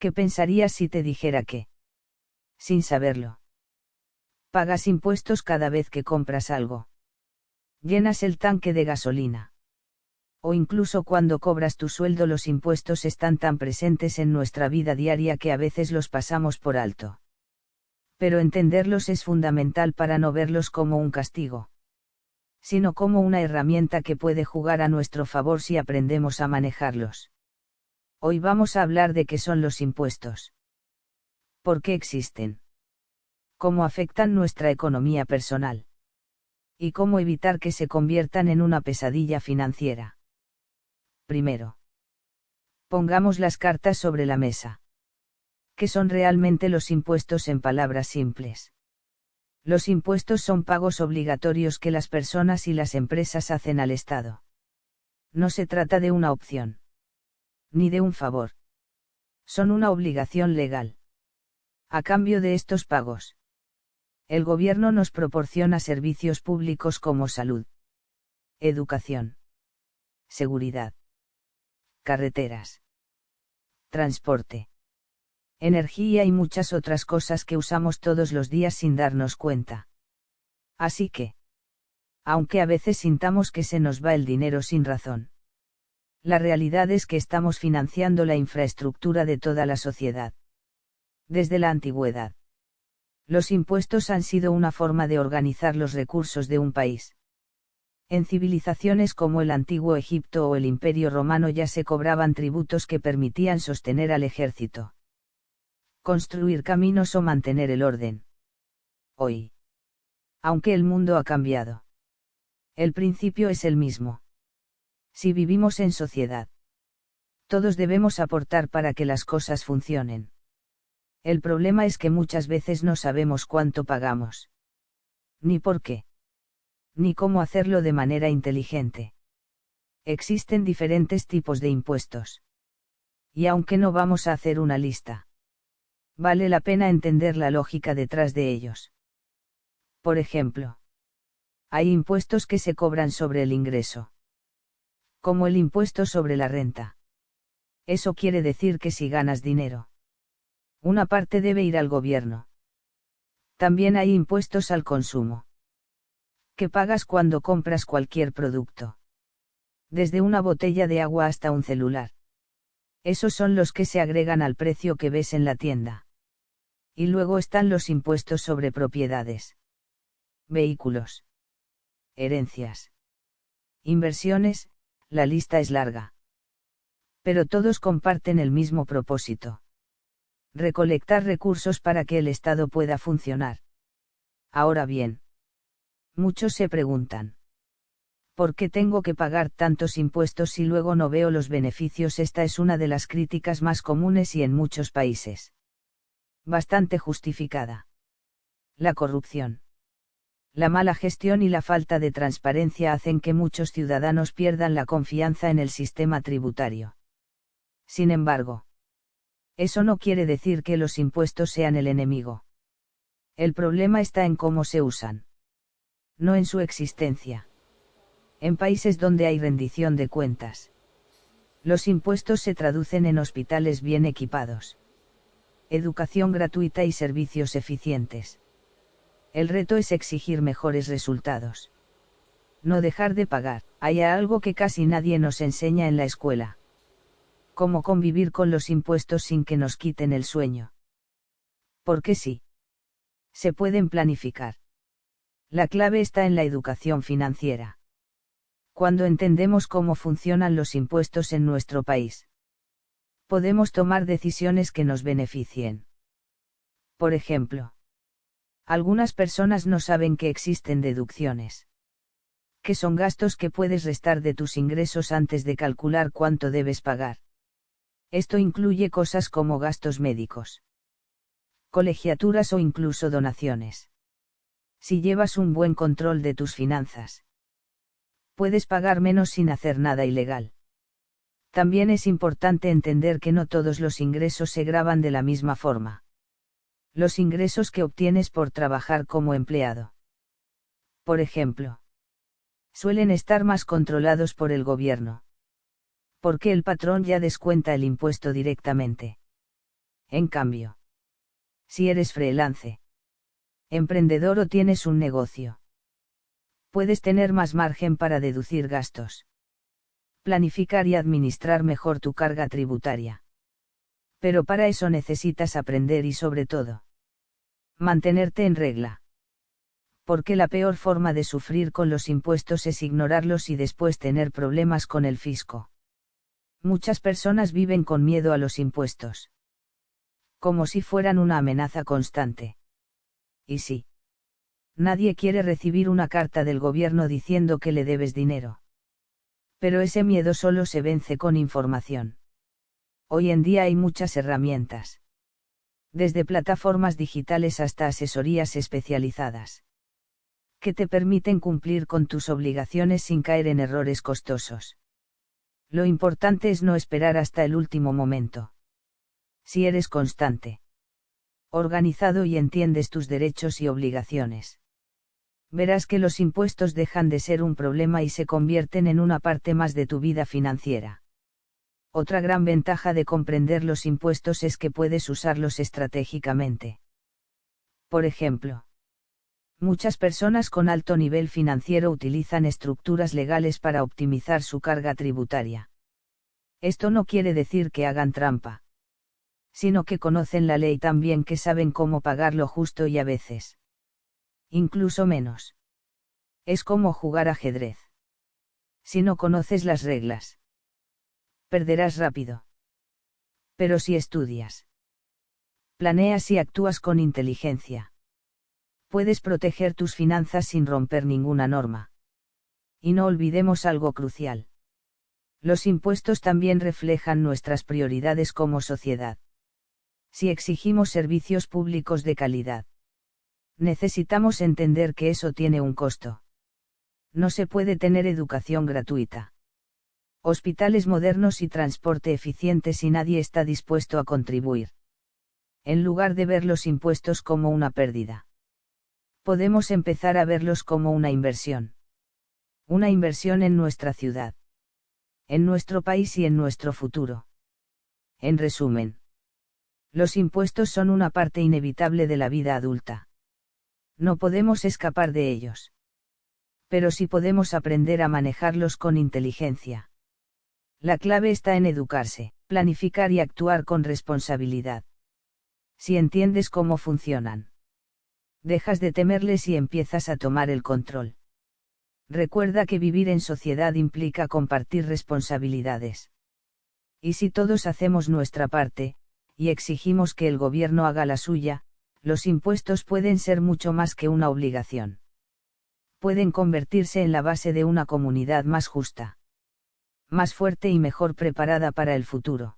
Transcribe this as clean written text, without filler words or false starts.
¿Qué pensarías si te dijera que, sin saberlo, pagas impuestos cada vez que compras algo? Llenas el tanque de gasolina. O incluso cuando cobras tu sueldo, los impuestos están tan presentes en nuestra vida diaria que a veces los pasamos por alto. Pero entenderlos es fundamental para no verlos como un castigo, sino como una herramienta que puede jugar a nuestro favor si aprendemos a manejarlos. Hoy vamos a hablar de qué son los impuestos. ¿Por qué existen? ¿Cómo afectan nuestra economía personal? Y cómo evitar que se conviertan en una pesadilla financiera. Primero, pongamos las cartas sobre la mesa. ¿Qué son realmente los impuestos en palabras simples? Los impuestos son pagos obligatorios que las personas y las empresas hacen al Estado. No se trata de una opción, ni de un favor. Son una obligación legal. A cambio de estos pagos, el gobierno nos proporciona servicios públicos como salud, educación, seguridad, carreteras, transporte, energía y muchas otras cosas que usamos todos los días sin darnos cuenta. Así que, aunque a veces sintamos que se nos va el dinero sin razón, la realidad es que estamos financiando la infraestructura de toda la sociedad. Desde la antigüedad, los impuestos han sido una forma de organizar los recursos de un país. En civilizaciones como el antiguo Egipto o el Imperio Romano ya se cobraban tributos que permitían sostener al ejército, construir caminos o mantener el orden. Hoy, aunque el mundo ha cambiado, el principio es el mismo. Si vivimos en sociedad, todos debemos aportar para que las cosas funcionen. El problema es que muchas veces no sabemos cuánto pagamos, ni por qué, ni cómo hacerlo de manera inteligente. Existen diferentes tipos de impuestos. Y aunque no vamos a hacer una lista, vale la pena entender la lógica detrás de ellos. Por ejemplo, hay impuestos que se cobran sobre el ingreso, como el impuesto sobre la renta. Eso quiere decir que si ganas dinero, una parte debe ir al gobierno. También hay impuestos al consumo, que pagas cuando compras cualquier producto, desde una botella de agua hasta un celular. Esos son los que se agregan al precio que ves en la tienda. Y luego están los impuestos sobre propiedades, vehículos, herencias, inversiones, la lista es larga. Pero todos comparten el mismo propósito: recolectar recursos para que el Estado pueda funcionar. Ahora bien, muchos se preguntan: ¿por qué tengo que pagar tantos impuestos si luego no veo los beneficios? Esta es una de las críticas más comunes y en muchos países bastante justificada. La corrupción, la mala gestión y la falta de transparencia hacen que muchos ciudadanos pierdan la confianza en el sistema tributario. Sin embargo, eso no quiere decir que los impuestos sean el enemigo. El problema está en cómo se usan, no en su existencia. En países donde hay rendición de cuentas, los impuestos se traducen en hospitales bien equipados, educación gratuita y servicios eficientes. El reto es exigir mejores resultados. No dejar de pagar. Hay algo que casi nadie nos enseña en la escuela: cómo convivir con los impuestos sin que nos quiten el sueño. Porque sí, se pueden planificar. La clave está en la educación financiera. Cuando entendemos cómo funcionan los impuestos en nuestro país, podemos tomar decisiones que nos beneficien. Por ejemplo, algunas personas no saben que existen deducciones, que son gastos que puedes restar de tus ingresos antes de calcular cuánto debes pagar. Esto incluye cosas como gastos médicos, colegiaturas o incluso donaciones. Si llevas un buen control de tus finanzas, puedes pagar menos sin hacer nada ilegal. También es importante entender que no todos los ingresos se gravan de la misma forma. Los ingresos que obtienes por trabajar como empleado, por ejemplo, suelen estar más controlados por el gobierno, porque el patrón ya descuenta el impuesto directamente. En cambio, si eres freelance, emprendedor o tienes un negocio, puedes tener más margen para deducir gastos. Planificar y administrar mejor tu carga tributaria. Pero para eso necesitas aprender y sobre todo, mantenerte en regla. Porque la peor forma de sufrir con los impuestos es ignorarlos y después tener problemas con el fisco. Muchas personas viven con miedo a los impuestos. Como si fueran una amenaza constante. Y sí. Nadie quiere recibir una carta del gobierno diciendo que le debes dinero. Pero ese miedo solo se vence con información. Hoy en día hay muchas herramientas. Desde plataformas digitales hasta asesorías especializadas. Que te permiten cumplir con tus obligaciones sin caer en errores costosos. Lo importante es no esperar hasta el último momento. Si eres constante, organizado y entiendes tus derechos y obligaciones, verás que los impuestos dejan de ser un problema y se convierten en una parte más de tu vida financiera. Otra gran ventaja de comprender los impuestos es que puedes usarlos estratégicamente. Por ejemplo, muchas personas con alto nivel financiero utilizan estructuras legales para optimizar su carga tributaria. Esto no quiere decir que hagan trampa, sino que conocen la ley tan bien que saben cómo pagar lo justo y a veces, incluso menos. Es como jugar ajedrez. Si no conoces las reglas, perderás rápido. Pero si estudias, planeas y actúas con inteligencia, puedes proteger tus finanzas sin romper ninguna norma. Y no olvidemos algo crucial. Los impuestos también reflejan nuestras prioridades como sociedad. Si exigimos servicios públicos de calidad, necesitamos entender que eso tiene un costo. No se puede tener educación gratuita, hospitales modernos y transporte eficiente si nadie está dispuesto a contribuir. En lugar de ver los impuestos como una pérdida, podemos empezar a verlos como una inversión. Una inversión en nuestra ciudad, en nuestro país y en nuestro futuro. En resumen, los impuestos son una parte inevitable de la vida adulta. No podemos escapar de ellos. Pero sí podemos aprender a manejarlos con inteligencia. La clave está en educarse, planificar y actuar con responsabilidad. Si entiendes cómo funcionan, dejas de temerles y empiezas a tomar el control. Recuerda que vivir en sociedad implica compartir responsabilidades. Y si todos hacemos nuestra parte, y exigimos que el gobierno haga la suya, los impuestos pueden ser mucho más que una obligación. Pueden convertirse en la base de una comunidad más justa, más fuerte y mejor preparada para el futuro.